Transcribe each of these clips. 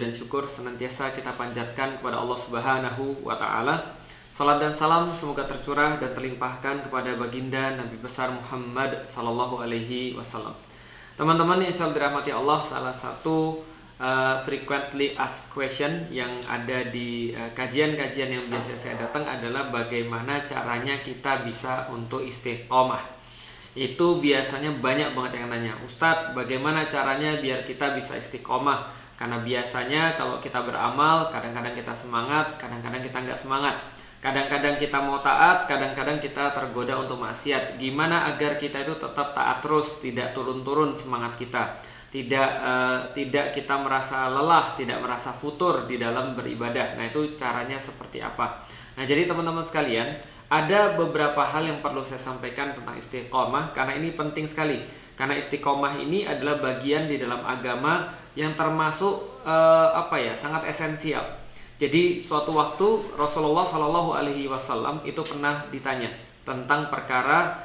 dan syukur senantiasa kita panjatkan kepada Allah Subhanahu wa Ta'ala. Salat dan salam semoga tercurah dan terlimpahkan kepada baginda Nabi besar Muhammad sallallahu alaihi wasallam. Teman-teman yang insyaallah dirahmati Allah, salah satu frequently asked question yang ada di kajian-kajian yang biasa saya datang adalah bagaimana caranya kita bisa untuk istiqomah. Itu biasanya banyak banget yang nanya, Ustadz, bagaimana caranya biar kita bisa istiqomah? Karena biasanya kalau kita beramal, kadang-kadang kita semangat, kadang-kadang kita nggak semangat. Kadang-kadang kita mau taat, kadang-kadang kita tergoda untuk maksiat. Gimana agar kita itu tetap taat terus, tidak turun-turun semangat kita, tidak kita merasa lelah, tidak merasa futur di dalam beribadah. Nah, itu caranya seperti apa? Nah, jadi teman-teman sekalian, ada beberapa hal yang perlu saya sampaikan tentang istiqomah karena ini penting sekali. Karena istiqomah ini adalah bagian di dalam agama yang termasuk sangat esensial. Jadi suatu waktu Rasulullah Shallallahu Alaihi Wasallam itu pernah ditanya tentang perkara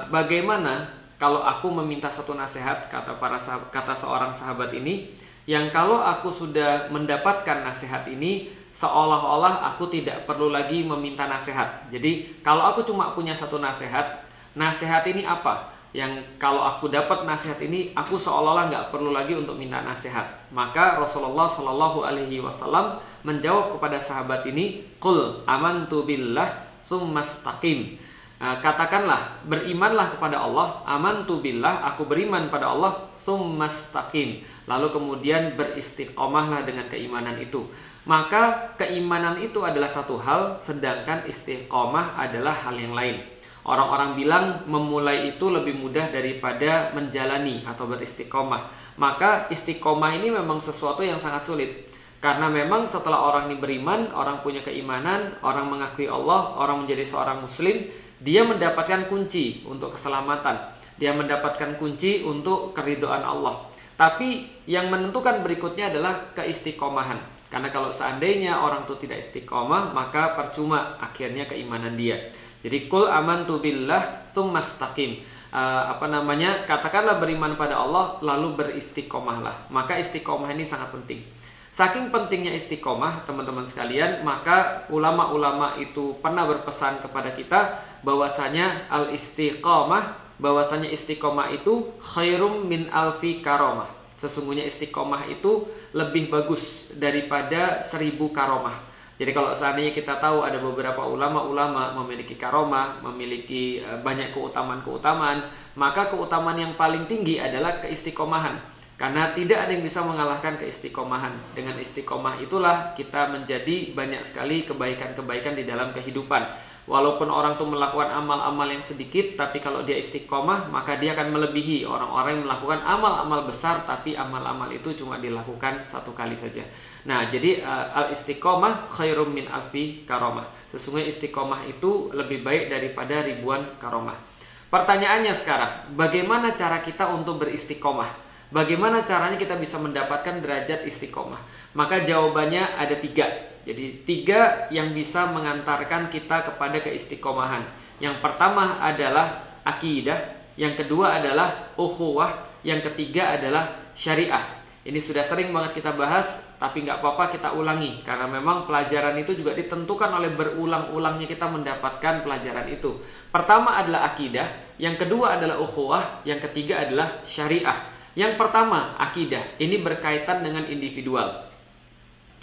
bagaimana kalau aku meminta satu nasihat, kata seorang sahabat ini, yang kalau aku sudah mendapatkan nasihat ini seolah-olah aku tidak perlu lagi meminta nasihat. Jadi kalau aku cuma punya satu nasihat, nasihat ini apa? Yang kalau aku dapat nasihat ini, aku seolah-olah nggak perlu lagi untuk minta nasihat. Maka Rasulullah Shallallahu Alaihi Wasallam menjawab kepada sahabat ini, Qul amantu billah summastaqim. Katakanlah, berimanlah kepada Allah, amantu billah, aku beriman pada Allah, summastaqim. Lalu kemudian beristiqomahlah dengan keimanan itu. Maka keimanan itu adalah satu hal, sedangkan istiqomah adalah hal yang lain. Orang-orang bilang memulai itu lebih mudah daripada menjalani atau beristiqomah. Maka istiqomah ini memang sesuatu yang sangat sulit. Karena memang setelah orang ini beriman, orang punya keimanan, orang mengakui Allah, orang menjadi seorang muslim, dia mendapatkan kunci untuk keselamatan. Dia mendapatkan kunci untuk keridhaan Allah. Tapi yang menentukan berikutnya adalah keistiqomahan. Karena kalau seandainya orang itu tidak istiqomah, maka percuma akhirnya keimanan dia. Jadi qul amantu billah summastaqim. Katakanlah beriman pada Allah lalu beristiqomahlah. Maka istiqomah ini sangat penting. Saking pentingnya istiqomah, teman-teman sekalian, maka ulama-ulama itu pernah berpesan kepada kita bahwasanya bahwasanya istiqomah itu khairum min alfi karomah. Sesungguhnya istiqomah itu lebih bagus daripada 1000 karomah. Jadi kalau seandainya kita tahu ada beberapa ulama-ulama memiliki karomah, memiliki banyak keutamaan-keutamaan, maka keutamaan yang paling tinggi adalah keistiqomahan. Karena tidak ada yang bisa mengalahkan keistiqomahan. Dengan istiqomah itulah kita menjadi banyak sekali kebaikan-kebaikan di dalam kehidupan. Walaupun orang tuh melakukan amal-amal yang sedikit, tapi kalau dia istiqomah, maka dia akan melebihi orang-orang yang melakukan amal-amal besar, tapi amal-amal itu cuma dilakukan satu kali saja. Nah, jadi al-istiqomah khairum min alfi karomah. Sesungguhnya istiqomah itu lebih baik daripada ribuan karomah. Pertanyaannya sekarang, bagaimana cara kita untuk beristiqomah? Bagaimana caranya kita bisa mendapatkan derajat istiqomah? Maka jawabannya ada 3. Jadi 3 yang bisa mengantarkan kita kepada keistiqomahan. Yang pertama adalah akidah, yang kedua adalah ukhuwah, yang ketiga adalah syariah. Ini sudah sering banget kita bahas, tapi nggak apa-apa kita ulangi. Karena memang pelajaran itu juga ditentukan oleh berulang-ulangnya kita mendapatkan pelajaran itu. Pertama adalah akidah, yang kedua adalah ukhuwah, yang ketiga adalah syariah. Yang pertama, akidah. Ini berkaitan dengan individual,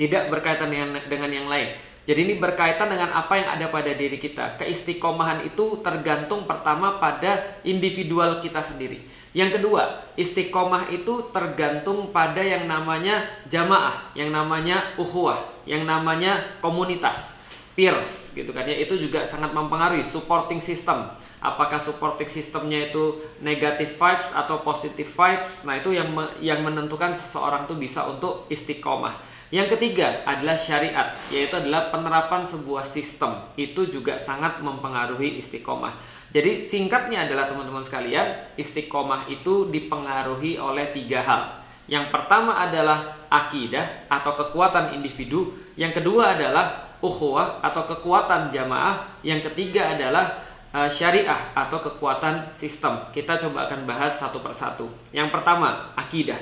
tidak berkaitan dengan yang lain. Jadi ini berkaitan dengan apa yang ada pada diri kita. Keistiqomahan itu tergantung pertama pada individual kita sendiri. Yang kedua, istiqomah itu tergantung pada yang namanya jamaah, yang namanya ukhuwah, yang namanya komunitas, peers gitu kan ya. Itu juga sangat mempengaruhi supporting system. Apakah supporting systemnya itu negative vibes atau positive vibes? Nah, itu yang menentukan seseorang tuh bisa untuk istiqomah. Yang ketiga adalah syariat, yaitu adalah penerapan sebuah sistem. Itu juga sangat mempengaruhi istiqomah. Jadi singkatnya adalah teman-teman sekalian, istiqomah itu dipengaruhi oleh 3 hal. Yang pertama adalah akidah atau kekuatan individu. Yang kedua adalah ukhuwah atau kekuatan jamaah. Yang ketiga adalah syariah atau kekuatan sistem. Kita coba akan bahas satu persatu. Yang pertama, akidah.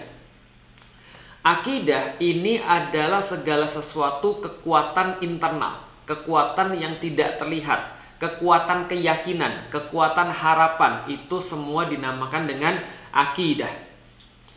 Akidah ini adalah segala sesuatu kekuatan internal, kekuatan yang tidak terlihat, kekuatan keyakinan, kekuatan harapan, itu semua dinamakan dengan akidah.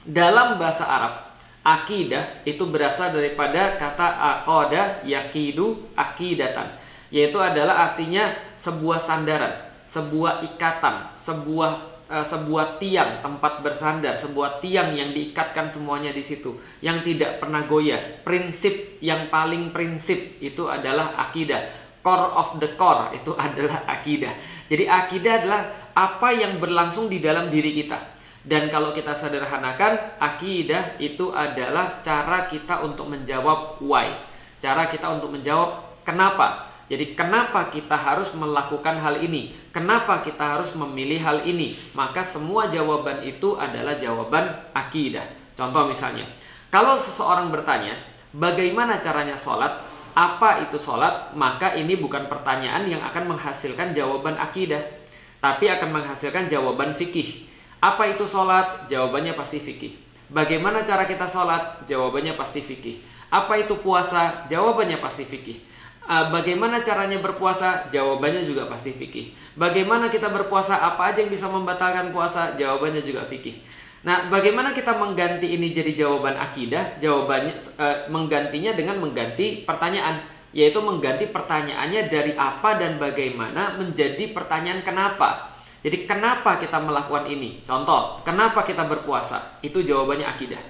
Dalam bahasa Arab, akidah itu berasal daripada kata aqada yaqidu akidatan, yaitu adalah artinya sebuah sandaran, sebuah ikatan, sebuah tiang tempat bersandar, sebuah tiang yang diikatkan semuanya di situ, yang tidak pernah goyah. Prinsip yang paling prinsip itu adalah akidah. Core of the core itu adalah akidah. Jadi akidah adalah apa yang berlangsung di dalam diri kita. Dan kalau kita sederhanakan, akidah itu adalah cara kita untuk menjawab why, cara kita untuk menjawab kenapa. Jadi kenapa kita harus melakukan hal ini? Kenapa kita harus memilih hal ini? Maka semua jawaban itu adalah jawaban akidah. Contoh misalnya, kalau seseorang bertanya, bagaimana caranya sholat? Apa itu sholat? Maka ini bukan pertanyaan yang akan menghasilkan jawaban akidah, tapi akan menghasilkan jawaban fikih. Apa itu sholat? Jawabannya pasti fikih. Bagaimana cara kita sholat? Jawabannya pasti fikih. Apa itu puasa? Jawabannya pasti fikih. Bagaimana caranya berpuasa? Jawabannya juga pasti fikih. Bagaimana kita berpuasa? Apa aja yang bisa membatalkan puasa? Jawabannya juga fikih. Nah, bagaimana kita mengganti ini jadi jawaban akidah? Jawabannya menggantinya dengan mengganti pertanyaan, yaitu mengganti pertanyaannya dari apa dan bagaimana menjadi pertanyaan kenapa. Jadi kenapa kita melakukan ini? Contoh, kenapa kita berpuasa? Itu jawabannya akidah.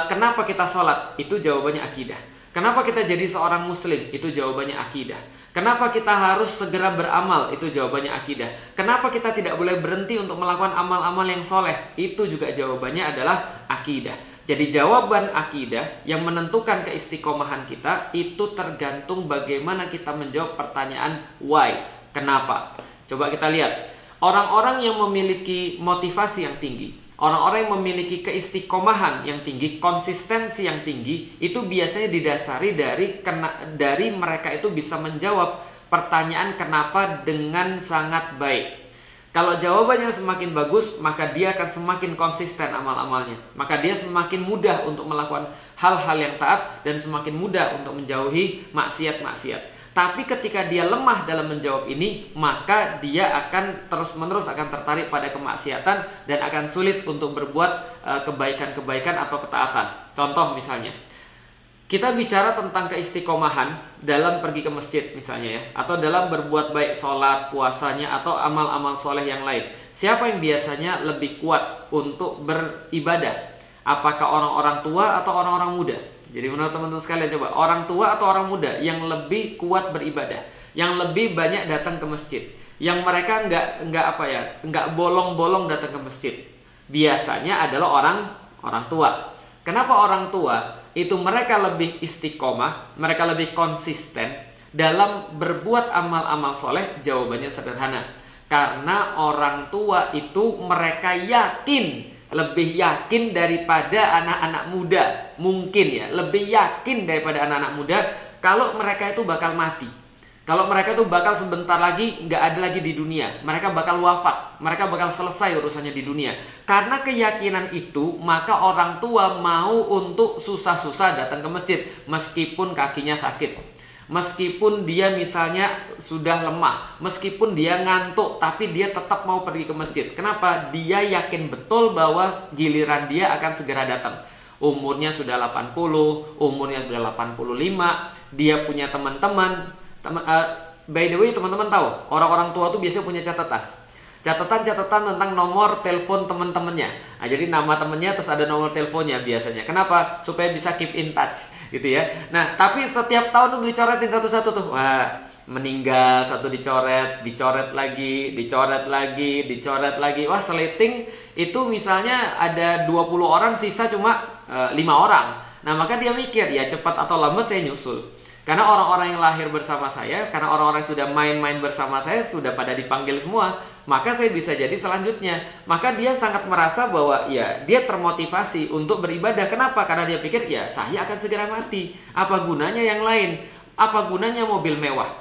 Kenapa kita sholat? Itu jawabannya akidah. Kenapa kita jadi seorang muslim? Itu jawabannya akidah. Kenapa kita harus segera beramal? Itu jawabannya akidah. Kenapa kita tidak boleh berhenti untuk melakukan amal-amal yang soleh? Itu juga jawabannya adalah akidah. Jadi jawaban akidah yang menentukan keistiqomahan kita itu tergantung bagaimana kita menjawab pertanyaan why, kenapa. Coba kita lihat, orang-orang yang memiliki motivasi yang tinggi, orang-orang yang memiliki keistiqomahan yang tinggi, konsistensi yang tinggi, itu biasanya didasari dari mereka itu bisa menjawab pertanyaan kenapa dengan sangat baik. Kalau jawabannya semakin bagus, maka dia akan semakin konsisten amal-amalnya. Maka dia semakin mudah untuk melakukan hal-hal yang taat dan semakin mudah untuk menjauhi maksiat-maksiat. Tapi ketika dia lemah dalam menjawab ini, maka dia akan terus-menerus akan tertarik pada kemaksiatan dan akan sulit untuk berbuat kebaikan-kebaikan atau ketaatan. Contoh misalnya, kita bicara tentang keistiqomahan dalam pergi ke masjid misalnya ya, atau dalam berbuat baik, sholat, puasanya, atau amal-amal soleh yang lain. Siapa yang biasanya lebih kuat untuk beribadah? Apakah orang-orang tua atau orang-orang muda? Jadi menurut teman-teman sekalian, coba orang tua atau orang muda yang lebih kuat beribadah, yang lebih banyak datang ke masjid, yang mereka nggak bolong-bolong datang ke masjid, biasanya adalah orang tua. Kenapa orang tua? Itu mereka lebih istiqomah, mereka lebih konsisten dalam berbuat amal-amal soleh. Jawabannya sederhana, karena orang tua itu mereka yakin, lebih yakin daripada anak-anak muda. Mungkin ya, lebih yakin daripada anak-anak muda kalau mereka itu bakal mati. Kalau mereka itu bakal sebentar lagi nggak ada lagi di dunia. Mereka bakal wafat, mereka bakal selesai urusannya di dunia. Karena keyakinan itu, maka orang tua mau untuk susah-susah datang ke masjid meskipun kakinya sakit, meskipun dia misalnya sudah lemah, meskipun dia ngantuk, tapi dia tetap mau pergi ke masjid. Kenapa? Dia yakin betul bahwa giliran dia akan segera datang. Umurnya sudah 80, umurnya sudah 85, dia punya teman-teman. By the way, teman-teman tahu, orang-orang tua tuh biasanya punya catatan tentang nomor telepon teman-temannya. Nah, jadi nama temennya terus ada nomor teleponnya biasanya. Kenapa? Supaya bisa keep in touch gitu ya. Nah, tapi setiap tahun tuh dicoretin satu-satu tuh. Wah, meninggal satu dicoret lagi. Wah, seleting itu misalnya ada 20 orang, sisa cuma 5 orang. Nah, maka dia mikir, ya cepat atau lambat saya nyusul. Karena orang-orang yang lahir bersama saya, karena orang-orang yang sudah main-main bersama saya sudah pada dipanggil semua, maka saya bisa jadi selanjutnya. Maka dia sangat merasa bahwa ya dia termotivasi untuk beribadah. Kenapa? Karena dia pikir ya saya akan segera mati. Apa gunanya yang lain? Apa gunanya mobil mewah?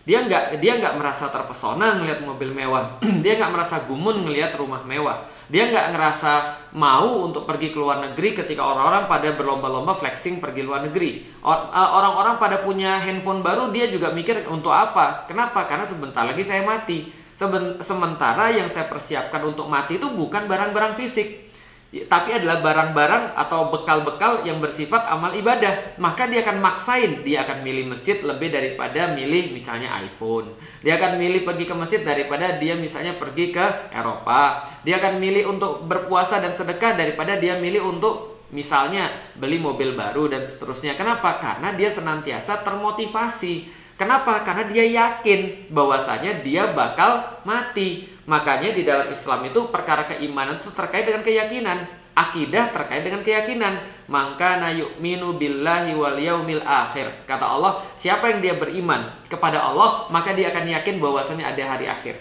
Dia nggak merasa terpesona ngelihat mobil mewah. Dia nggak merasa gumun ngelihat rumah mewah. Dia nggak ngerasa mau untuk pergi ke luar negeri ketika orang-orang pada berlomba-lomba flexing pergi luar negeri. Orang-orang pada punya handphone baru, dia juga mikir untuk apa? Kenapa? Karena sebentar lagi saya mati. Sementara yang saya persiapkan untuk mati itu bukan barang-barang fisik, tapi adalah barang-barang atau bekal-bekal yang bersifat amal ibadah. Maka dia akan maksain, dia akan milih masjid lebih daripada milih misalnya iPhone. Dia akan milih pergi ke masjid daripada dia misalnya pergi ke Eropa. Dia akan milih untuk berpuasa dan sedekah daripada dia milih untuk misalnya beli mobil baru dan seterusnya. Kenapa? Karena dia senantiasa termotivasi. Kenapa? Karena dia yakin bahwasanya dia bakal mati. Makanya di dalam Islam itu perkara keimanan itu terkait dengan keyakinan. Akidah terkait dengan keyakinan. Maka na yu'minu billahi wal yaumil akhir. Kata Allah, siapa yang dia beriman kepada Allah, maka dia akan yakin bahwasanya ada hari akhir.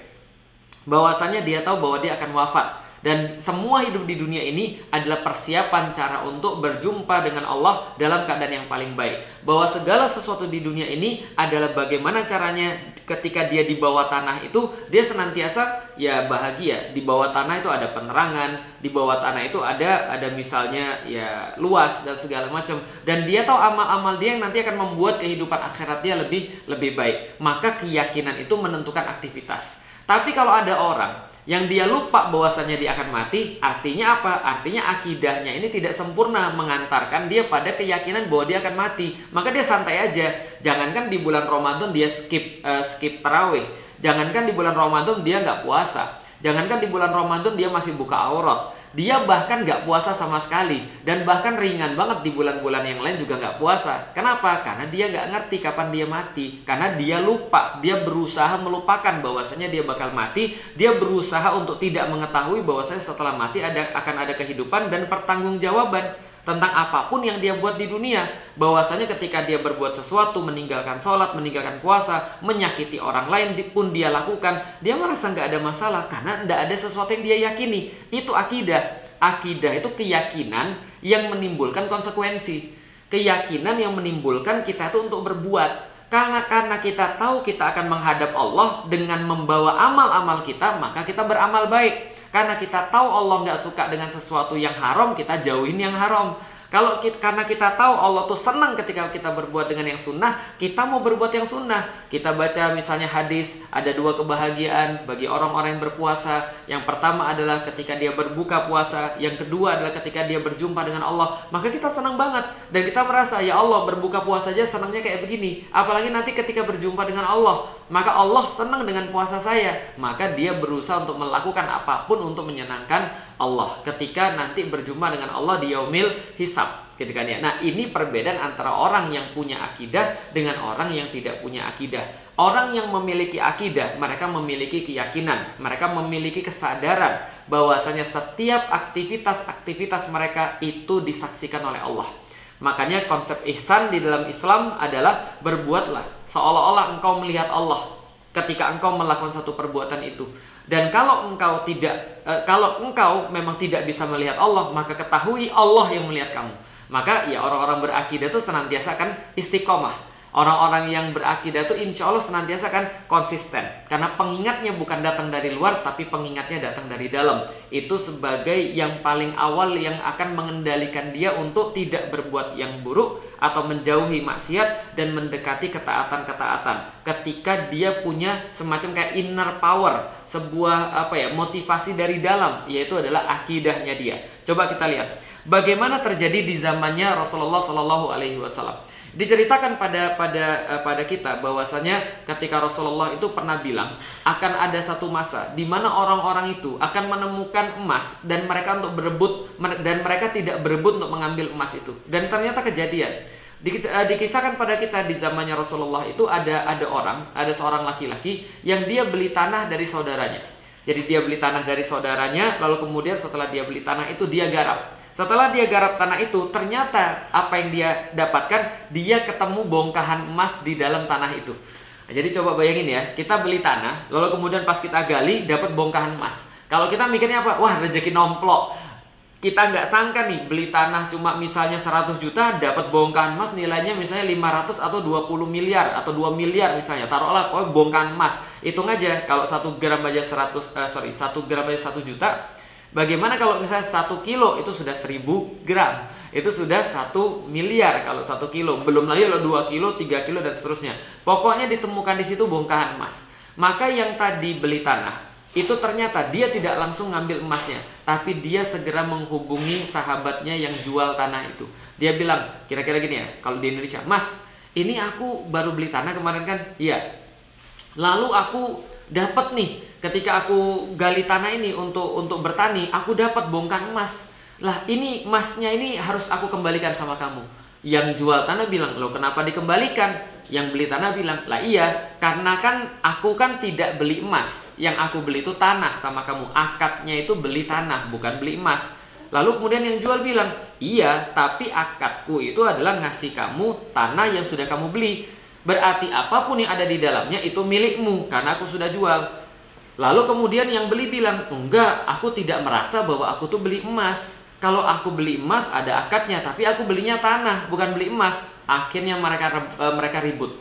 Bahwasanya dia tahu bahwa dia akan wafat. Dan semua hidup di dunia ini adalah persiapan cara untuk berjumpa dengan Allah dalam keadaan yang paling baik. Bahwa segala sesuatu di dunia ini adalah bagaimana caranya ketika dia di bawah tanah itu, dia senantiasa ya bahagia. Di bawah tanah itu ada penerangan, di bawah tanah itu ada misalnya ya luas dan segala macam. Dan dia tahu amal-amal dia yang nanti akan membuat kehidupan akhirat dia lebih baik. Maka keyakinan itu menentukan aktivitas. Tapi kalau ada orang yang dia lupa bahwasanya dia akan mati, artinya apa? Artinya akidahnya ini tidak sempurna mengantarkan dia pada keyakinan bahwa dia akan mati. Maka dia santai aja. Jangankan di bulan Ramadan dia skip tarawih. Jangankan di bulan Ramadan dia nggak puasa. Jangankan di bulan Ramadan dia masih buka aurat. Dia bahkan nggak puasa sama sekali. Dan bahkan ringan banget di bulan-bulan yang lain juga nggak puasa. Kenapa? Karena dia nggak ngerti kapan dia mati. Karena dia lupa. Dia berusaha melupakan bahwasanya dia bakal mati. Dia berusaha untuk tidak mengetahui bahwasanya setelah mati akan ada kehidupan dan pertanggungjawaban tentang apapun yang dia buat di dunia. Bahwasanya ketika dia berbuat sesuatu, meninggalkan sholat, meninggalkan puasa, menyakiti orang lain pun dia lakukan, dia merasa nggak ada masalah karena nggak ada sesuatu yang dia yakini. Itu akidah. Akidah itu keyakinan yang menimbulkan konsekuensi. Keyakinan yang menimbulkan kita itu untuk berbuat. Karena kita tahu kita akan menghadap Allah dengan membawa amal-amal kita, maka kita beramal baik. Karena kita tahu Allah nggak suka dengan sesuatu yang haram, kita jauhin yang haram. Karena kita tahu Allah tuh senang ketika kita berbuat dengan yang sunnah, kita mau berbuat yang sunnah. Kita baca misalnya hadis, ada 2 kebahagiaan bagi orang-orang yang berpuasa. Yang pertama adalah ketika dia berbuka puasa. Yang kedua adalah ketika dia berjumpa dengan Allah. Maka kita senang banget. Dan kita merasa, ya Allah, berbuka puasa aja senangnya kayak begini. Apalagi nanti ketika berjumpa dengan Allah. Maka Allah senang dengan puasa saya. Maka dia berusaha untuk melakukan apapun untuk menyenangkan Allah ketika nanti berjumpa dengan Allah di yaumil hisab. Gitu kan ya. Nah, ini perbedaan antara orang yang punya akidah dengan orang yang tidak punya akidah. Orang yang memiliki akidah, mereka memiliki keyakinan, mereka memiliki kesadaran bahwasanya setiap aktivitas mereka itu disaksikan oleh Allah. Makanya konsep ihsan di dalam Islam adalah berbuatlah seolah-olah engkau melihat Allah ketika engkau melakukan satu perbuatan itu. Dan kalau engkau memang tidak bisa melihat Allah, maka ketahui Allah yang melihat kamu. Maka ya orang-orang berakidah itu senantiasa akan istiqomah. Orang-orang yang berakidah itu insya Allah senantiasa akan konsisten. Karena pengingatnya bukan datang dari luar, tapi pengingatnya datang dari dalam. Itu sebagai yang paling awal yang akan mengendalikan dia untuk tidak berbuat yang buruk atau menjauhi maksiat dan mendekati ketaatan-ketaatan. Ketika dia punya semacam kayak inner power, sebuah motivasi dari dalam, yaitu adalah akidahnya dia. Coba kita lihat bagaimana terjadi di zamannya Rasulullah SAW. Diceritakan pada kita bahwasanya ketika Rasulullah itu pernah bilang akan ada satu masa di mana orang-orang itu akan menemukan emas dan mereka tidak berebut untuk mengambil emas itu. Dan ternyata kejadian. Dikisahkan pada kita di zamannya Rasulullah itu ada seorang laki-laki yang dia beli tanah dari saudaranya. Jadi dia beli tanah dari saudaranya, lalu kemudian setelah dia beli tanah itu dia garap. Setelah dia garap tanah itu, ternyata apa yang dia dapatkan, dia ketemu bongkahan emas di dalam tanah itu. Nah, jadi coba bayangin ya, kita beli tanah, lalu kemudian pas kita gali dapat bongkahan emas. Kalau kita mikirnya apa? Wah, rezeki nomplok. kita nggak sangka nih beli tanah cuma misalnya 100 juta dapat bongkahan emas nilainya misalnya 500 atau 20 miliar atau 2 miliar misalnya. Taruhlah pokoknya bongkahan emas. Hitung aja kalau 1 gram aja 1 gram aja 1 juta. Bagaimana kalau misalnya 1 kilo itu sudah 1000 gram. Itu sudah 1 miliar kalau 1 kilo. Belum lagi kalau 2 kilo, 3 kilo dan seterusnya. Pokoknya ditemukan di situ bongkahan emas. Maka yang tadi beli tanah itu ternyata dia tidak langsung ngambil emasnya, tapi dia segera menghubungi sahabatnya yang jual tanah itu. Dia bilang, kira-kira gini ya, kalau di Indonesia, "Mas, ini aku baru beli tanah kemarin kan?" "Iya." "Lalu aku dapat nih, ketika aku gali tanah ini untuk bertani, aku dapat bongkahan emas. Lah, ini emasnya ini harus aku kembalikan sama kamu." Yang jual tanah bilang, "Loh, kenapa dikembalikan?" Yang beli tanah bilang, "Lah iya, karena kan aku kan tidak beli emas. Yang aku beli itu tanah sama kamu. Akadnya itu beli tanah, bukan beli emas." Lalu kemudian yang jual bilang, "Iya, tapi akadku itu adalah ngasih kamu tanah yang sudah kamu beli. Berarti apapun yang ada di dalamnya itu milikmu, karena aku sudah jual." Lalu kemudian yang beli bilang, "Enggak, aku tidak merasa bahwa aku tuh beli emas. Kalau aku beli emas ada akadnya, tapi aku belinya tanah, bukan beli emas." Akhirnya mereka ribut.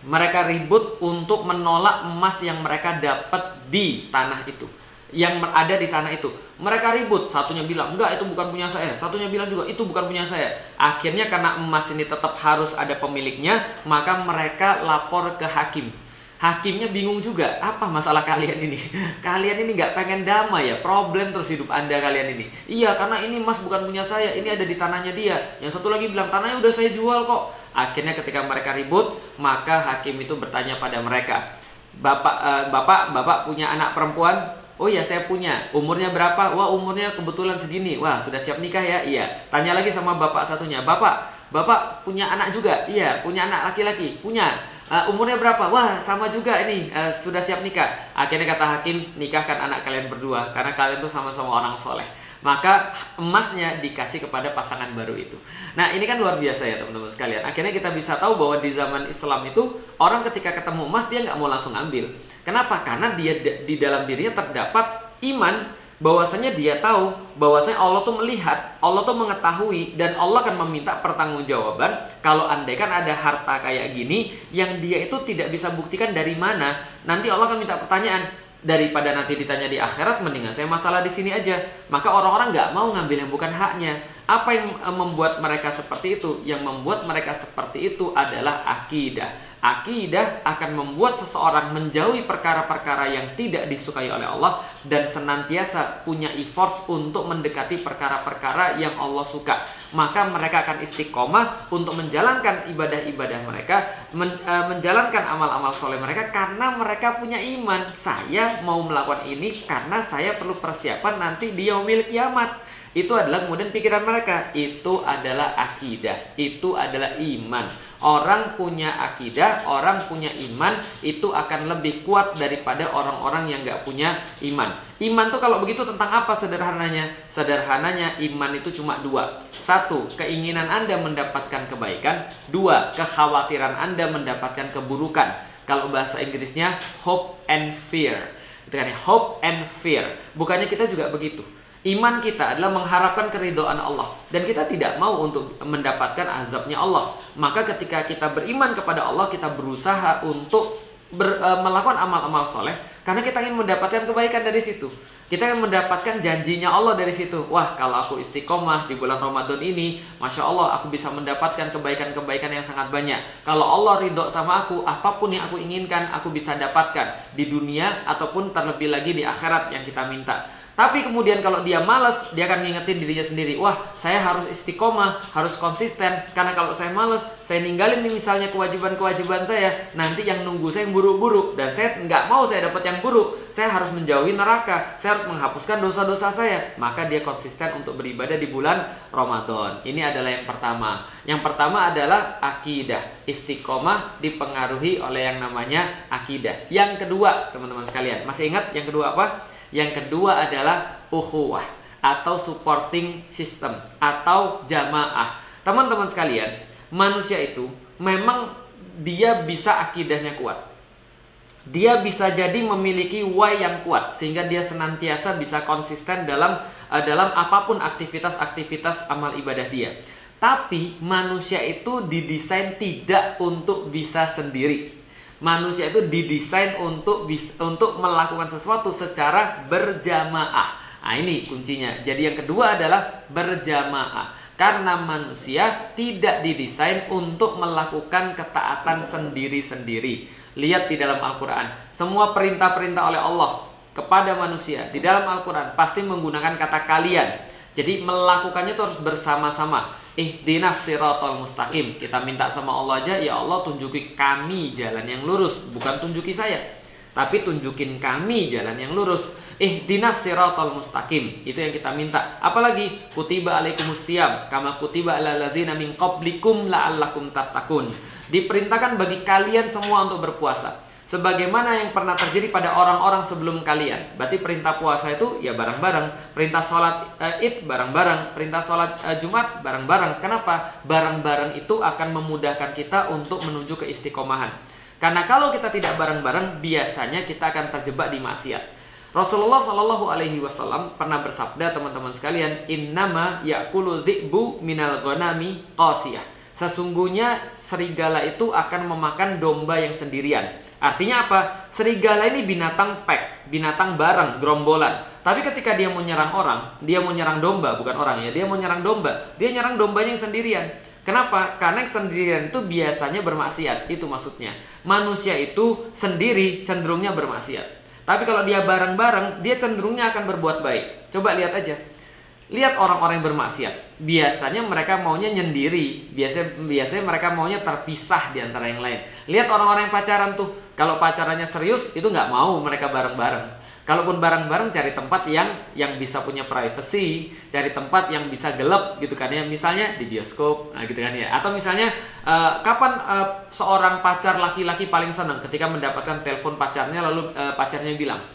Mereka ribut untuk menolak emas yang mereka dapat di tanah itu, yang ada di tanah itu. Mereka ribut. Satunya bilang, "Enggak, itu bukan punya saya." Satunya bilang juga, "Itu bukan punya saya." Akhirnya karena emas ini tetap harus ada pemiliknya, maka mereka lapor ke hakim. Hakimnya bingung juga, apa masalah kalian ini? Kalian ini nggak pengen damai ya? Problem terus hidup Anda kalian ini. "Iya, karena ini emas bukan punya saya, ini ada di tanahnya dia." Yang satu lagi bilang, "Tanahnya udah saya jual kok." Akhirnya ketika mereka ribut, maka hakim itu bertanya pada mereka, Bapak punya anak perempuan?" "Oh ya, saya punya." "Umurnya berapa?" "Wah, umurnya kebetulan segini." "Wah, sudah siap nikah ya?" "Iya." Tanya lagi sama bapak satunya, Bapak punya anak juga?" "Iya, punya anak laki-laki." "Punya. Umurnya berapa?" "Wah, sama juga ini, sudah siap nikah." Akhirnya kata hakim, "Nikahkan anak kalian berdua, karena kalian tuh sama-sama orang soleh." Maka emasnya dikasih kepada pasangan baru itu. Nah, ini kan luar biasa ya teman-teman sekalian. Akhirnya kita bisa tahu bahwa di zaman Islam itu orang ketika ketemu emas dia nggak mau langsung ambil. Kenapa? Karena dia di dalam dirinya terdapat iman, bahwasanya dia tahu bahwasanya Allah tuh melihat, Allah tuh mengetahui, dan Allah akan meminta pertanggungjawaban kalau andaikan ada harta kayak gini yang dia itu tidak bisa buktikan dari mana. Nanti Allah akan minta pertanyaan. Daripada nanti ditanya di akhirat, mendingan saya masalah di sini aja. Maka orang-orang nggak mau ngambil yang bukan haknya. Apa yang membuat mereka seperti itu? Yang membuat mereka seperti itu adalah akidah. Akidah akan membuat seseorang menjauhi perkara-perkara yang tidak disukai oleh Allah dan senantiasa punya effort untuk mendekati perkara-perkara yang Allah suka. Maka mereka akan istiqomah untuk menjalankan ibadah-ibadah mereka, menjalankan amal-amal soleh mereka karena mereka punya iman. Saya mau melakukan ini karena saya perlu persiapan nanti di yaumil kiamat. Itu adalah kemudian pikiran mereka. Itu adalah akidah. Itu adalah iman. Orang punya akidah, orang punya iman, itu akan lebih kuat daripada orang-orang yang gak punya iman. Iman tuh kalau begitu tentang apa sederhananya? Sederhananya iman itu cuma dua. Satu, keinginan Anda mendapatkan kebaikan. Dua, kekhawatiran Anda mendapatkan keburukan. Kalau bahasa Inggrisnya hope and fear. Itu kan ya, hope and fear. Bukannya kita juga begitu. Iman kita adalah mengharapkan keridhaan Allah, dan kita tidak mau untuk mendapatkan azabnya Allah. Maka ketika kita beriman kepada Allah, kita berusaha untuk melakukan amal-amal soleh karena kita ingin mendapatkan kebaikan dari situ. Kita ingin mendapatkan janjinya Allah dari situ. Wah, kalau aku istiqomah di bulan Ramadan ini, Masya Allah, aku bisa mendapatkan kebaikan-kebaikan yang sangat banyak. Kalau Allah ridho sama aku, apapun yang aku inginkan, aku bisa dapatkan di dunia ataupun terlebih lagi di akhirat yang kita minta. Tapi kemudian kalau dia malas, dia akan ngingetin dirinya sendiri. Wah, saya harus istiqomah, harus konsisten. Karena kalau saya malas, saya ninggalin nih misalnya kewajiban-kewajiban saya. Nanti yang nunggu saya yang buruk-buruk. Dan saya nggak mau saya dapat yang buruk. Saya harus menjauhi neraka. Saya harus menghapuskan dosa-dosa saya. Maka dia konsisten untuk beribadah di bulan Ramadan. Ini adalah yang pertama. Yang pertama adalah akidah. Istiqomah dipengaruhi oleh yang namanya akidah. Yang kedua, teman-teman sekalian. Masih ingat yang kedua apa? Yang kedua adalah ukhuwah atau supporting system atau jamaah. Teman-teman sekalian, manusia itu memang dia bisa akidahnya kuat. dia bisa jadi memiliki why yang kuat sehingga dia senantiasa bisa konsisten dalam apapun aktivitas amal ibadah dia. Tapi manusia itu didesain tidak untuk bisa sendiri. Manusia itu didesain untuk melakukan sesuatu secara berjamaah. Nah, ini kuncinya. Jadi yang kedua adalah berjamaah. Karena manusia tidak didesain untuk melakukan ketaatan sendiri-sendiri. Lihat di dalam Al-Quran, semua perintah-perintah oleh Allah kepada manusia di dalam Al-Quran pasti menggunakan kata kalian. Jadi melakukannya itu harus bersama-sama. Ihdinas siratal mustaqim. Kita minta sama Allah aja, ya Allah tunjuki kami jalan yang lurus. Bukan tunjuki saya, tapi tunjukin kami jalan yang lurus. Ihdinas siratal mustaqim. Itu yang kita minta. Apalagi kutiba alaikumusiyam kama kutiba alal ladzina min qablikum la'allakum tattaqun. Diperintahkan bagi kalian semua untuk berpuasa sebagaimana yang pernah terjadi pada orang-orang sebelum kalian. Berarti perintah puasa itu ya bareng-bareng. Perintah sholat id bareng-bareng. Perintah sholat Jumat bareng-bareng. Kenapa? Bareng-bareng itu akan memudahkan kita untuk menuju ke istiqomahan. Karena kalau kita tidak bareng-bareng, biasanya kita akan terjebak di maksiat. Rasulullah Shallallahu Alaihi Wasallam pernah bersabda, teman-teman sekalian, innama ya'kulu dzi'bu minal ghanami qasiyah. Sesungguhnya serigala itu akan memakan domba yang sendirian. Artinya apa? Serigala ini binatang pack, binatang bareng, gerombolan. Tapi ketika dia mau nyerang orang, dia mau nyerang domba, bukan orang ya, dia mau nyerang domba, dia nyerang dombanya yang sendirian. Kenapa? Karena yang sendirian itu biasanya bermaksiat. Itu maksudnya. Manusia itu sendiri cenderungnya bermaksiat. Tapi kalau dia bareng-bareng, dia cenderungnya akan berbuat baik. Coba lihat aja. Lihat orang-orang yang bermaksiat. Biasanya mereka maunya nyendiri. Biasanya mereka maunya terpisah di antara yang lain. Lihat orang-orang yang pacaran tuh. Kalau pacarannya serius, itu nggak mau mereka bareng-bareng. Kalaupun bareng-bareng cari tempat yang bisa punya privacy, cari tempat yang bisa gelap gitu kan ya. Misalnya di bioskop, nah gitu kan ya. Atau misalnya kapan seorang pacar laki-laki paling senang ketika mendapatkan telepon pacarnya lalu pacarnya bilang,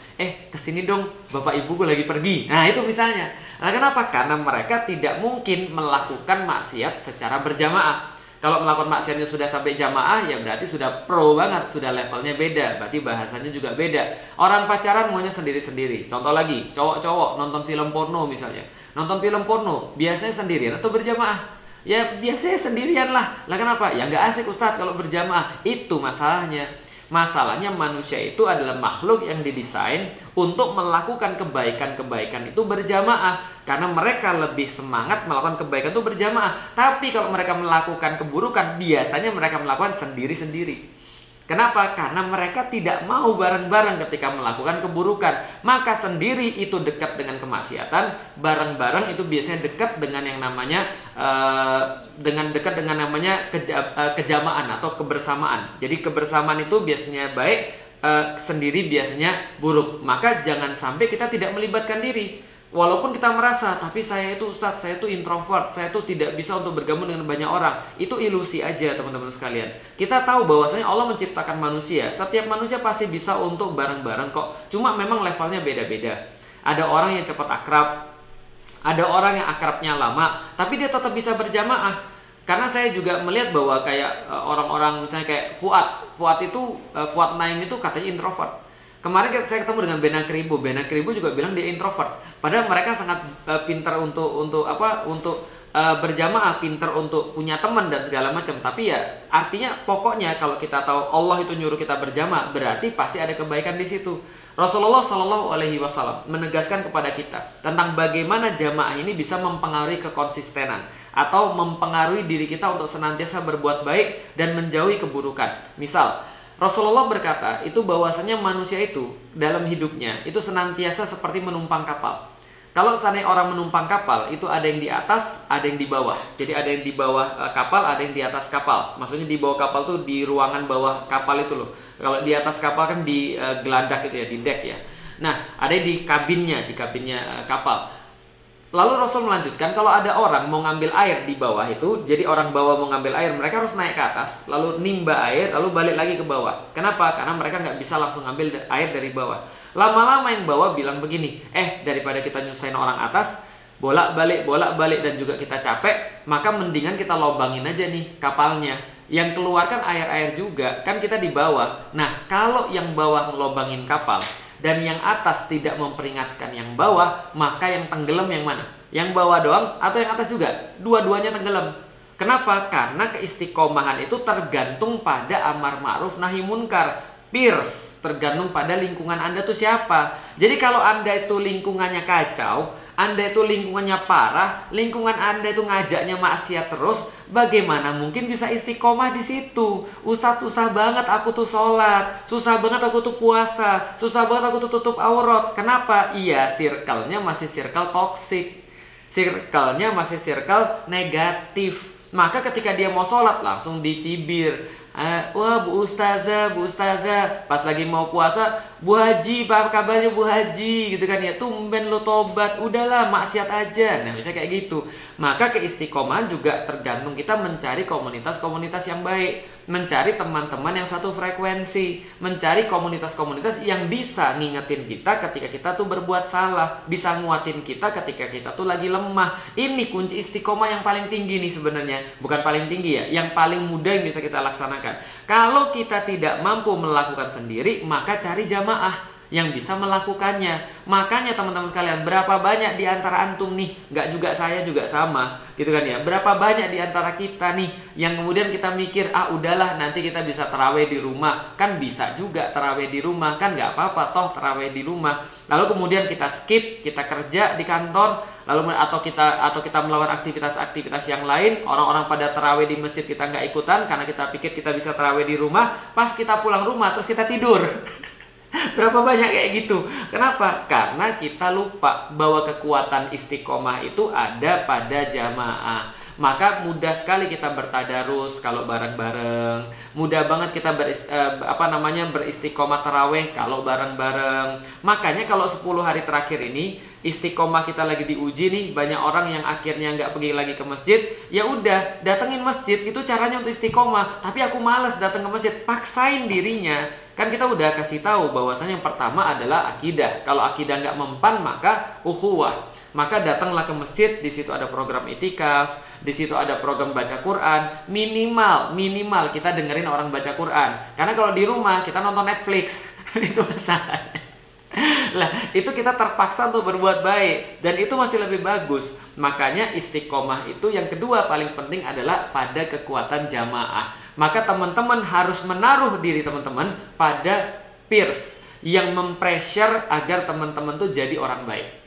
kesini dong, bapak ibuku lagi pergi. Nah itu misalnya. Nah kenapa? Karena mereka tidak mungkin melakukan maksiat secara berjamaah. Kalau melakukan maksiatnya sudah sampai jamaah, ya berarti sudah pro banget, sudah levelnya beda, berarti bahasanya juga beda. Orang pacaran maunya sendiri-sendiri. Contoh lagi, cowok-cowok nonton film porno misalnya. Nonton film porno, biasanya sendirian atau berjamaah? Ya biasanya sendirian lah. Lah kenapa? Ya nggak asik Ustadz kalau berjamaah. Itu masalahnya. Masalahnya manusia itu adalah makhluk yang didesain untuk melakukan kebaikan-kebaikan itu berjamaah. Karena mereka lebih semangat melakukan kebaikan itu berjamaah. Tapi kalau mereka melakukan keburukan, biasanya mereka melakukan sendiri-sendiri. Kenapa? Karena mereka tidak mau bareng-bareng ketika melakukan keburukan. Maka sendiri itu dekat dengan kemaksiatan, bareng-bareng itu biasanya dekat dengan yang namanya kejamaan atau kebersamaan. Jadi kebersamaan itu biasanya baik, sendiri biasanya buruk. Maka jangan sampai kita tidak melibatkan diri. Walaupun kita merasa, tapi saya itu Ustadz, saya itu introvert, saya itu tidak bisa untuk bergabung dengan banyak orang. Itu ilusi aja teman-teman sekalian. Kita tahu bahwasanya Allah menciptakan manusia. Setiap manusia pasti bisa untuk bareng-bareng kok. Cuma memang levelnya beda-beda. Ada orang yang cepat akrab, ada orang yang akrabnya lama, tapi dia tetap bisa berjamaah. Karena saya juga melihat bahwa kayak orang-orang misalnya kayak Fuad Naim itu katanya introvert. Kemarin saya ketemu dengan Bena Kribo juga bilang dia introvert. Padahal mereka sangat pintar untuk berjamaah, pintar untuk punya teman dan segala macam. Tapi ya artinya pokoknya kalau kita tahu Allah itu nyuruh kita berjamaah, berarti pasti ada kebaikan di situ. Rasulullah Shallallahu Alaihi Wasallam menegaskan kepada kita tentang bagaimana jamaah ini bisa mempengaruhi kekonsistenan atau mempengaruhi diri kita untuk senantiasa berbuat baik dan menjauhi keburukan. Misal Rasulullah berkata itu bahwasanya manusia itu dalam hidupnya itu senantiasa seperti menumpang kapal. Kalau seandainya orang menumpang kapal itu ada yang di atas, ada yang di bawah. Jadi ada yang di bawah kapal, ada yang di atas kapal. Maksudnya di bawah kapal tuh di ruangan bawah kapal itu loh. Kalau di atas kapal kan di geladak gitu ya, di deck ya. Nah, ada yang di kabinnya kapal. Lalu Rasul melanjutkan, kalau ada orang mau ngambil air di bawah itu, jadi orang bawah mau ngambil air, mereka harus naik ke atas, lalu nimba air, lalu balik lagi ke bawah. Kenapa? Karena mereka nggak bisa langsung ngambil air dari bawah. Lama-lama yang bawah bilang begini, daripada kita nyusahin orang atas, bolak-balik dan juga kita capek, maka mendingan kita lobangin aja nih kapalnya. Yang keluar kan air-air juga, kan kita di bawah. Nah, kalau yang bawah ngelobangin kapal dan yang atas tidak memperingatkan yang bawah, maka yang tenggelam yang mana? Yang bawah doang atau yang atas juga? Dua-duanya tenggelam. Kenapa? Karena keistiqomahan itu tergantung pada amar ma'ruf nahi munkar. Peers, tergantung pada lingkungan Anda tuh siapa. Jadi kalau Anda itu lingkungannya kacau, Anda itu lingkungannya parah, lingkungan Anda itu ngajaknya maksiat terus, bagaimana mungkin bisa istiqomah di situ? Ustadz, susah banget aku tuh sholat, susah banget aku tuh puasa, susah banget aku tuh tutup aurat. Kenapa? Iya, circle-nya masih circle toxic, circle-nya masih circle negatif. Maka ketika dia mau sholat langsung dicibir. Wah, Bu Ustazah, Bu Ustazah. Pas lagi mau puasa, Bu Haji, apa kabarnya Bu Haji? Gitu kan ya, tumben lo tobat. Udahlah, maksiat aja. Nah, bisa kayak gitu. Maka keistiqomahan juga tergantung kita mencari komunitas-komunitas yang baik, mencari teman-teman yang satu frekuensi, mencari komunitas-komunitas yang bisa ngingetin kita ketika kita tuh berbuat salah, bisa nguatin kita ketika kita tuh lagi lemah. Ini kunci istiqomah yang paling tinggi nih sebenarnya. Bukan paling tinggi ya, yang paling mudah yang bisa kita laksanakan. Kalau kita tidak mampu melakukan sendiri, maka cari jamaah yang bisa melakukannya. Makanya teman-teman sekalian, berapa banyak di antara antum nih, nggak juga saya juga sama, gitu kan ya. Berapa banyak di antara kita nih yang kemudian kita mikir, udahlah nanti kita bisa tarawih di rumah. Kan bisa juga tarawih di rumah, kan nggak apa-apa toh tarawih di rumah. Lalu kemudian kita skip, kita kerja di kantor, lalu atau kita melakukan aktivitas-aktivitas yang lain. Orang-orang pada tarawih di masjid kita nggak ikutan karena kita pikir kita bisa tarawih di rumah. Pas kita pulang rumah terus kita tidur. Berapa banyak kayak gitu? Kenapa? Karena kita lupa bahwa kekuatan istiqomah itu ada pada jamaah. Maka mudah sekali kita bertadarus kalau bareng-bareng. Mudah banget kita beristiqomah taraweh kalau bareng-bareng. Makanya kalau 10 hari terakhir ini istiqomah kita lagi diuji nih, banyak orang yang akhirnya nggak pergi lagi ke masjid. Ya udah, datengin masjid, itu caranya untuk istiqomah. Tapi aku malas datang ke masjid, paksain dirinya. Kan kita udah kasih tahu bahwasanya yang pertama adalah akidah. Kalau akidah nggak mempan, maka ukhuwah. Maka datanglah ke masjid, di situ ada program itikaf, di situ ada program baca Quran. Minimal kita dengerin orang baca Quran. Karena kalau di rumah kita nonton Netflix, itu masalahnya. Lah, itu kita terpaksa untuk berbuat baik, dan itu masih lebih bagus. Makanya istiqomah itu yang kedua paling penting adalah pada kekuatan jamaah. Maka teman-teman harus menaruh diri teman-teman pada peers yang mempressure agar teman-teman tuh jadi orang baik.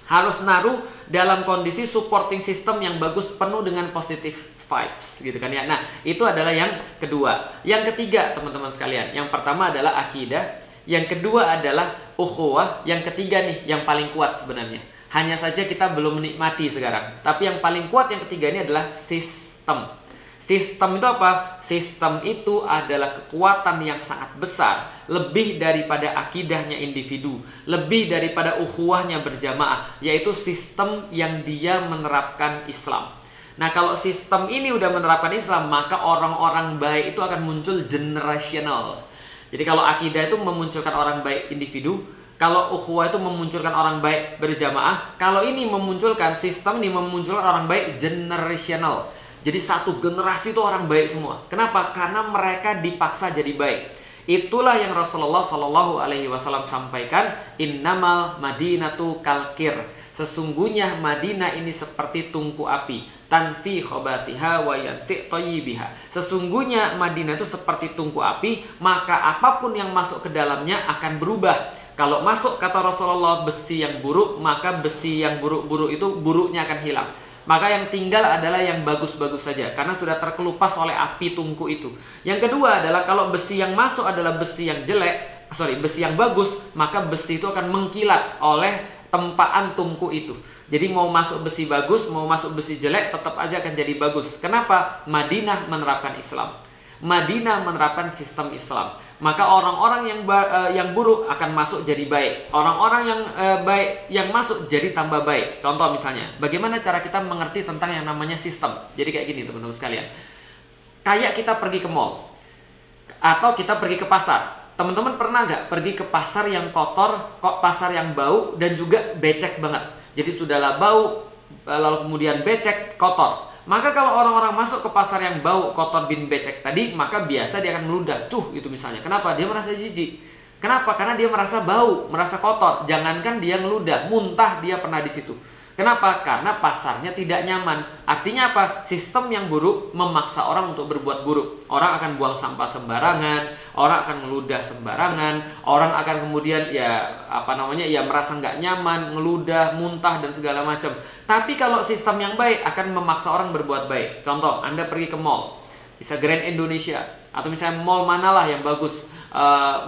Harus naruh dalam kondisi supporting system yang bagus, penuh dengan positive vibes, gitu kan ya. Nah, itu adalah yang kedua. Yang ketiga, teman-teman sekalian, yang pertama adalah akidah, yang kedua adalah ukhuwah, yang ketiga nih yang paling kuat sebenarnya. Hanya saja kita belum menikmati sekarang. Tapi yang paling kuat yang ketiga ini adalah sistem. Sistem itu apa? Sistem itu adalah kekuatan yang sangat besar, lebih daripada akidahnya individu, lebih daripada ukhuwahnya berjamaah, yaitu sistem yang dia menerapkan Islam. Nah, kalau sistem ini udah menerapkan Islam, maka orang-orang baik itu akan muncul generational. Jadi kalau akidah itu memunculkan orang baik individu, kalau ukhuwah itu memunculkan orang baik berjamaah, kalau ini memunculkan sistem ini memunculkan orang baik generational. Jadi satu generasi itu orang baik semua. Kenapa? Karena mereka dipaksa jadi baik. Itulah yang Rasulullah Shallallahu Alaihi Wasallam sampaikan. Innamal Madinatu kalkir. Sesungguhnya Madinah ini seperti tungku api. Tanfi khobasiha wa yansi toyibiha. Sesungguhnya Madinah itu seperti tungku api, maka apapun yang masuk ke dalamnya akan berubah. Kalau masuk, kata Rasulullah, besi yang buruk, maka besi yang buruk-buruk itu buruknya akan hilang. Maka yang tinggal adalah yang bagus-bagus saja, karena sudah terkelupas oleh api tungku itu. Yang kedua adalah kalau besi yang masuk adalah besi yang jelek, besi yang bagus, maka besi itu akan mengkilat oleh tempaan tungku itu. Jadi mau masuk besi bagus, mau masuk besi jelek, tetap aja akan jadi bagus. Kenapa? Madinah menerapkan Islam. Madinah menerapkan sistem Islam. Maka orang-orang yang buruk akan masuk jadi baik. Orang-orang yang baik yang masuk jadi tambah baik. Contoh misalnya, bagaimana cara kita mengerti tentang yang namanya sistem? Jadi kayak gini teman-teman sekalian. Kayak kita pergi ke mall atau kita pergi ke pasar. Teman-teman pernah nggak pergi ke pasar yang kotor, kok pasar yang bau dan juga becek banget? Jadi sudahlah bau, lalu kemudian becek, kotor. Maka kalau orang-orang masuk ke pasar yang bau kotor bin becek tadi, maka biasa dia akan meludah, cuh itu misalnya. Kenapa? Dia merasa jijik. Kenapa? Karena dia merasa bau, merasa kotor. Jangankan dia ngeludah, muntah dia pernah di situ. Kenapa? Karena pasarnya tidak nyaman. Artinya apa? Sistem yang buruk memaksa orang untuk berbuat buruk. Orang akan buang sampah sembarangan, orang akan ngeludah sembarangan, orang akan kemudian merasa nggak nyaman, ngeludah, muntah dan segala macam. Tapi kalau sistem yang baik akan memaksa orang berbuat baik. Contoh, Anda pergi ke mall, bisa Grand Indonesia, atau misalnya mall manalah yang bagus.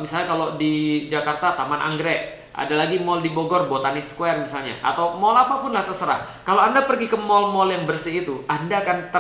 Misalnya kalau di Jakarta Taman Anggrek, ada lagi mall di Bogor, Botani Square misalnya, atau mall apapun lah terserah. Kalau Anda pergi ke mall-mall yang bersih itu, Anda akan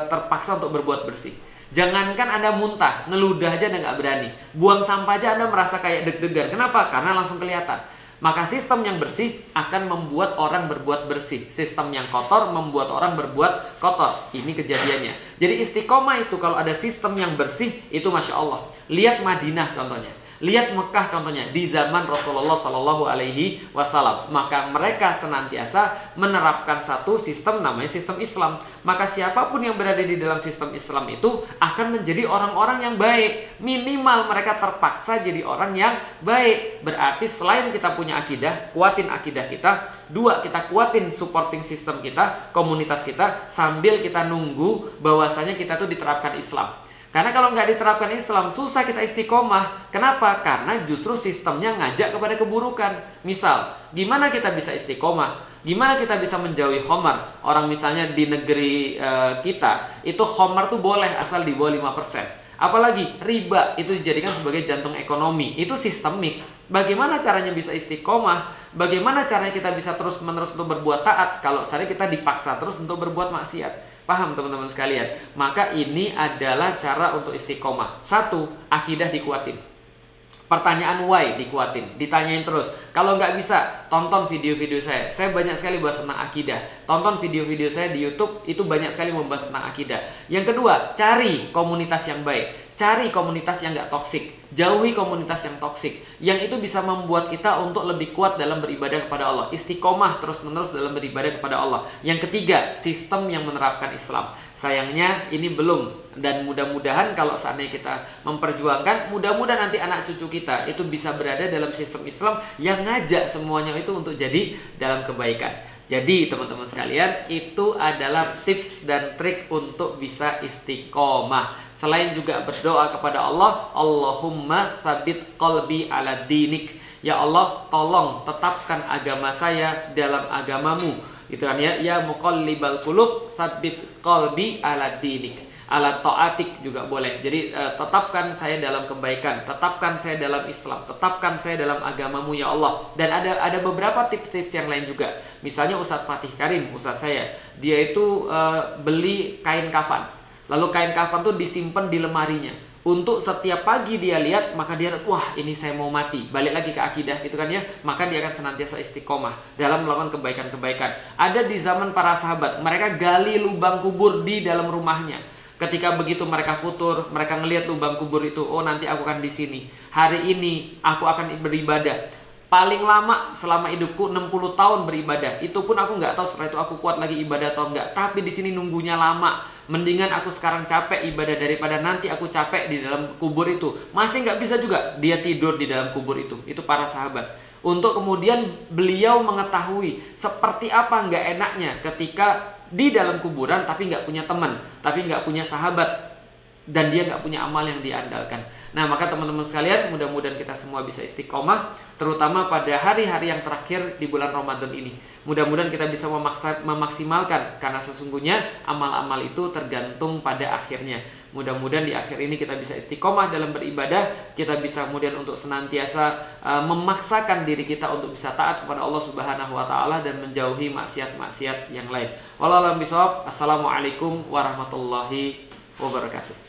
terpaksa untuk berbuat bersih. Jangankan Anda muntah, ngeludah aja Anda nggak berani. Buang sampah aja Anda merasa kayak deg-degan. Kenapa? Karena langsung kelihatan. Maka sistem yang bersih akan membuat orang berbuat bersih. Sistem yang kotor membuat orang berbuat kotor. Ini kejadiannya. Jadi istiqomah itu kalau ada sistem yang bersih, itu Masya Allah. Lihat Madinah contohnya. Lihat Mekah contohnya di zaman Rasulullah Shallallahu Alaihi Wasallam. Maka mereka senantiasa menerapkan satu sistem namanya sistem Islam. Maka siapapun yang berada di dalam sistem Islam itu akan menjadi orang-orang yang baik. Minimal mereka terpaksa jadi orang yang baik. Berarti selain kita punya akidah, kuatin akidah kita. Dua, kita kuatin supporting system kita, komunitas kita, sambil kita nunggu bahwasanya kita tuh diterapkan Islam. Karena kalau nggak diterapkan Islam, susah kita istiqomah. Kenapa? Karena justru sistemnya ngajak kepada keburukan. Misal, gimana kita bisa istiqomah? Gimana kita bisa menjauhi khamar? Orang misalnya di negeri kita, itu khamar tuh boleh asal di bawah 5%. Apalagi riba, itu dijadikan sebagai jantung ekonomi. Itu sistemik. Bagaimana caranya bisa istiqomah? Bagaimana caranya kita bisa terus-menerus untuk berbuat taat kalau misalnya kita dipaksa terus untuk berbuat maksiat? Paham teman-teman sekalian? Maka ini adalah cara untuk istiqomah. Satu, akidah dikuatin. Pertanyaan why dikuatin, ditanyain terus. Kalau nggak bisa, tonton video-video saya. Saya banyak sekali bahas tentang akidah. Tonton video-video saya di YouTube, itu banyak sekali membahas tentang akidah. Yang kedua, cari komunitas yang baik. Cari komunitas yang nggak toksik. Jauhi komunitas yang toksik. Yang itu bisa membuat kita untuk lebih kuat dalam beribadah kepada Allah. Istiqomah terus-menerus dalam beribadah kepada Allah. Yang ketiga, sistem yang menerapkan Islam. Sayangnya ini belum. Dan mudah-mudahan kalau seandainya kita memperjuangkan, mudah-mudahan nanti anak cucu kita itu bisa berada dalam sistem Islam yang ngajak semuanya itu untuk jadi dalam kebaikan. Jadi teman-teman sekalian, itu adalah tips dan trik untuk bisa istiqomah. Selain juga berdoa kepada Allah, Allahumma sabit qalbi ala dinik. Ya Allah, tolong tetapkan agama saya dalam agamamu. Gitu kan ya, ya muqallibal qulub sabit qalbi ala dinik. Ala ta'atik juga boleh. Jadi tetapkan saya dalam kebaikan, tetapkan saya dalam Islam, tetapkan saya dalam agamamu ya Allah. Dan ada beberapa tips-tips yang lain juga. Misalnya Ustadz Fatih Karim, Ustadz saya, dia itu beli kain kafan. Lalu kain kafan tuh disimpan di lemarinya. Untuk setiap pagi dia lihat, maka dia, wah ini saya mau mati. Balik lagi ke akidah gitu kan ya. Maka dia akan senantiasa istiqomah dalam melakukan kebaikan-kebaikan. Ada di zaman para sahabat, mereka gali lubang kubur di dalam rumahnya. Ketika begitu mereka futur, mereka ngelihat lubang kubur itu, oh nanti aku akan di sini. Hari ini aku akan beribadah. Paling lama selama hidupku 60 tahun beribadah. Itu pun aku nggak tahu setelah itu aku kuat lagi ibadah atau enggak. Tapi di sini nunggunya lama. Mendingan aku sekarang capek ibadah daripada nanti aku capek di dalam kubur itu. Masih nggak bisa juga dia tidur di dalam kubur itu. Itu para sahabat. Untuk kemudian beliau mengetahui seperti apa nggak enaknya ketika di dalam kuburan tapi nggak punya teman, tapi nggak punya sahabat, dan dia nggak punya amal yang diandalkan. Nah maka teman-teman sekalian, mudah-mudahan kita semua bisa istiqomah, terutama pada hari-hari yang terakhir di bulan Ramadan ini. Mudah-mudahan kita bisa memaksimalkan, karena sesungguhnya amal-amal itu tergantung pada akhirnya. Mudah-mudahan di akhir ini kita bisa istiqomah dalam beribadah, kita bisa kemudian untuk senantiasa memaksakan diri kita untuk bisa taat kepada Allah Subhanahu wa taala dan menjauhi maksiat-maksiat yang lain. Wallahu a'lam bishawab. Assalamualaikum warahmatullahi wabarakatuh.